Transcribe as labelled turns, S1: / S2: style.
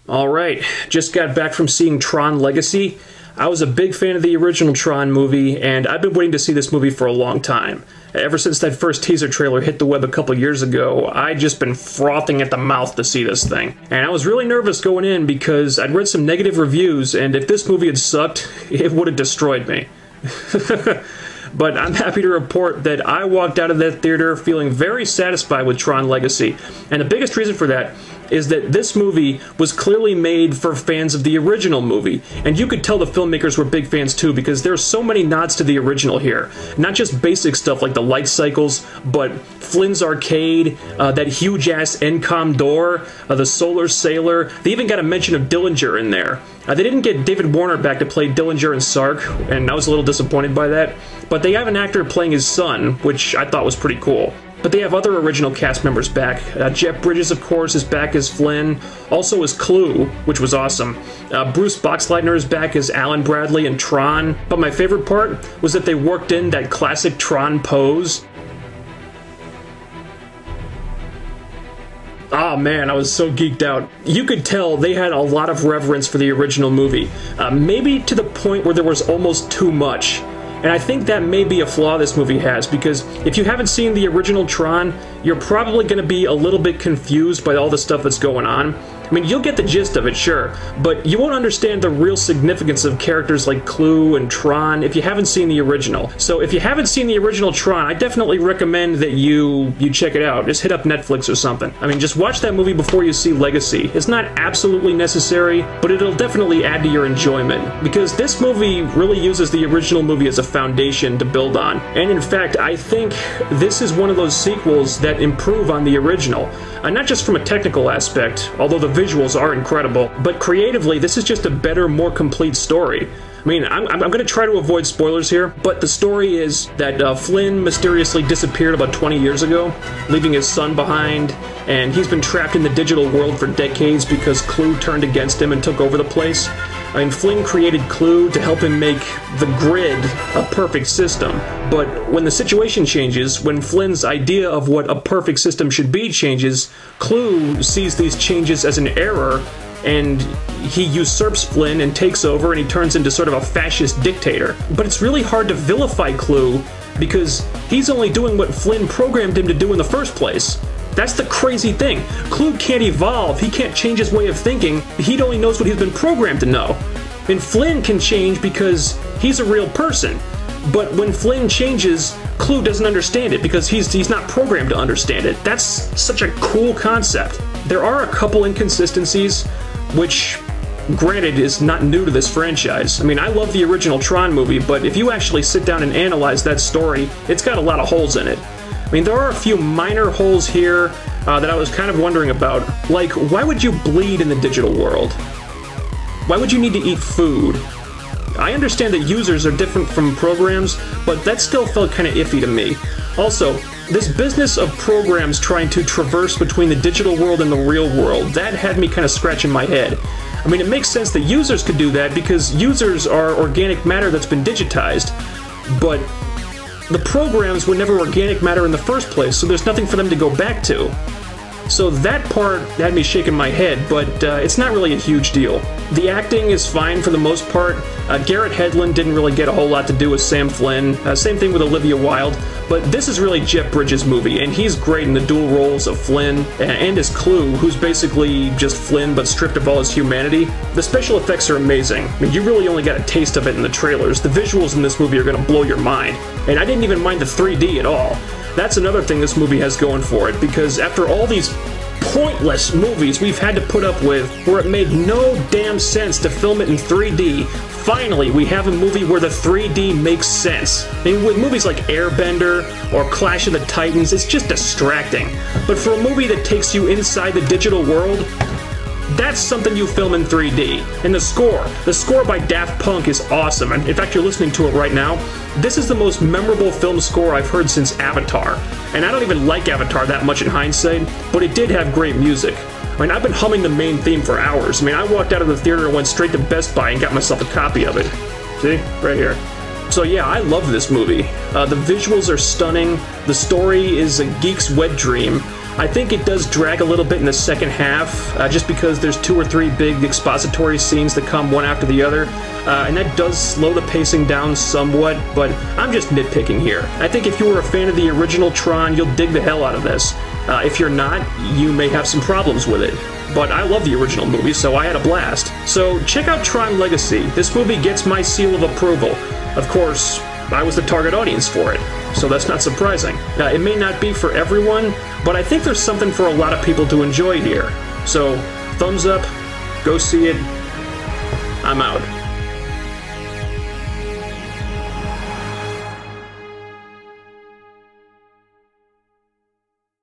S1: Alright, just got back from seeing Tron Legacy. I was a big fan of the original Tron movie, and I've been waiting to see this movie for a long time. Ever since that first teaser trailer hit the web a couple years ago, I'd just been frothing at the mouth to see this thing. And I was really nervous going in because I'd read some negative reviews, and if this movie had sucked, it would have destroyed me. But I'm happy to report that I walked out of that theater feeling very satisfied with Tron Legacy. And the biggest reason for that is that this movie was clearly made for fans of the original movie. And you could tell the filmmakers were big fans too, because there's so many nods to the original here. Not just basic stuff like the light cycles, but Flynn's arcade, that huge-ass Encom door, the solar sailor. They even got a mention of Dillinger in there. They didn't get David Warner back to play Dillinger and Sark, and I was a little disappointed by that. But they have an actor playing his son, which I thought was pretty cool. But they have other original cast members back. Jeff Bridges, of course, is back as Flynn, also as Clue, which was awesome. Bruce Boxleitner is back as Alan Bradley in Tron. But my favorite part was that they worked in that classic Tron pose. Oh man, I was so geeked out. You could tell they had a lot of reverence for the original movie. Maybe to the point where there was almost too much. And I think that may be a flaw this movie has, because if you haven't seen the original Tron, you're probably going to be a little bit confused by all the stuff that's going on. I mean, you'll get the gist of it, sure, but you won't understand the real significance of characters like Clue and Tron if you haven't seen the original. So if you haven't seen the original Tron, I definitely recommend that you check it out. Just hit up Netflix or something. I mean, just watch that movie before you see Legacy. It's not absolutely necessary, but it'll definitely add to your enjoyment, because this movie really uses the original movie as a foundation to build on. And in fact, I think this is one of those sequels that improve on the original. Not just from a technical aspect, although the visuals are incredible, but creatively, this is just a better, more complete story. I mean, I'm going to try to avoid spoilers here, but the story is that Flynn mysteriously disappeared about 20 years ago, leaving his son behind, and he's been trapped in the digital world for decades because Clue turned against him and took over the place. I mean, Flynn created Clue to help him make the grid a perfect system, but when the situation changes, when Flynn's idea of what a perfect system should be changes, Clue sees these changes as an error, and he usurps Flynn and takes over, and he turns into sort of a fascist dictator. But it's really hard to vilify Clue, because he's only doing what Flynn programmed him to do in the first place. That's the crazy thing. Clue can't evolve, he can't change his way of thinking, he only knows what he's been programmed to know. And Flynn can change because he's a real person. But when Flynn changes, Clue doesn't understand it because he's not programmed to understand it. That's such a cool concept. There are a couple inconsistencies, which, granted, is not new to this franchise. I mean, I love the original Tron movie, but if you actually sit down and analyze that story, it's got a lot of holes in it. I mean, there are a few minor holes here that I was kind of wondering about. Like, why would you bleed in the digital world? Why would you need to eat food? I understand that users are different from programs, but that still felt kind of iffy to me. Also, this business of programs trying to traverse between the digital world and the real world, that had me kind of scratching my head. I mean, it makes sense that users could do that because users are organic matter that's been digitized, but the programs were never organic matter in the first place, so there's nothing for them to go back to. So that part had me shaking my head, but it's not really a huge deal. The acting is fine for the most part. Garrett Hedlund didn't really get a whole lot to do with Sam Flynn. Same thing with Olivia Wilde. But this is really Jeff Bridges' movie, and he's great in the dual roles of Flynn and as Clue, who's basically just Flynn but stripped of all his humanity. The special effects are amazing. I mean, you really only got a taste of it in the trailers. The visuals in this movie are going to blow your mind. And I didn't even mind the 3D at all. That's another thing this movie has going for it, because after all these pointless movies we've had to put up with where it made no damn sense to film it in 3D, finally we have a movie where the 3D makes sense. I mean, with movies like Airbender or Clash of the Titans, it's just distracting. But for a movie that takes you inside the digital world, that's something you film in 3D. And the score by Daft Punk is awesome. And in fact, you're listening to it right now. This is the most memorable film score I've heard since Avatar. And I don't even like Avatar that much in hindsight, but it did have great music. I mean, I've been humming the main theme for hours. I mean, I walked out of the theater and went straight to Best Buy and got myself a copy of it. See? Right here. So yeah, I love this movie. The visuals are stunning. The story is a geek's wet dream. I think it does drag a little bit in the second half, just because there's 2 or 3 big expository scenes that come one after the other, and that does slow the pacing down somewhat, but I'm just nitpicking here. I think if you were a fan of the original Tron, you'll dig the hell out of this. If you're not, you may have some problems with it. But I love the original movie, so I had a blast. So check out Tron Legacy. This movie gets my seal of approval. Of course, I was the target audience for it, so that's not surprising. It may not be for everyone, but I think there's something for a lot of people to enjoy here. So, thumbs up, go see it. I'm out.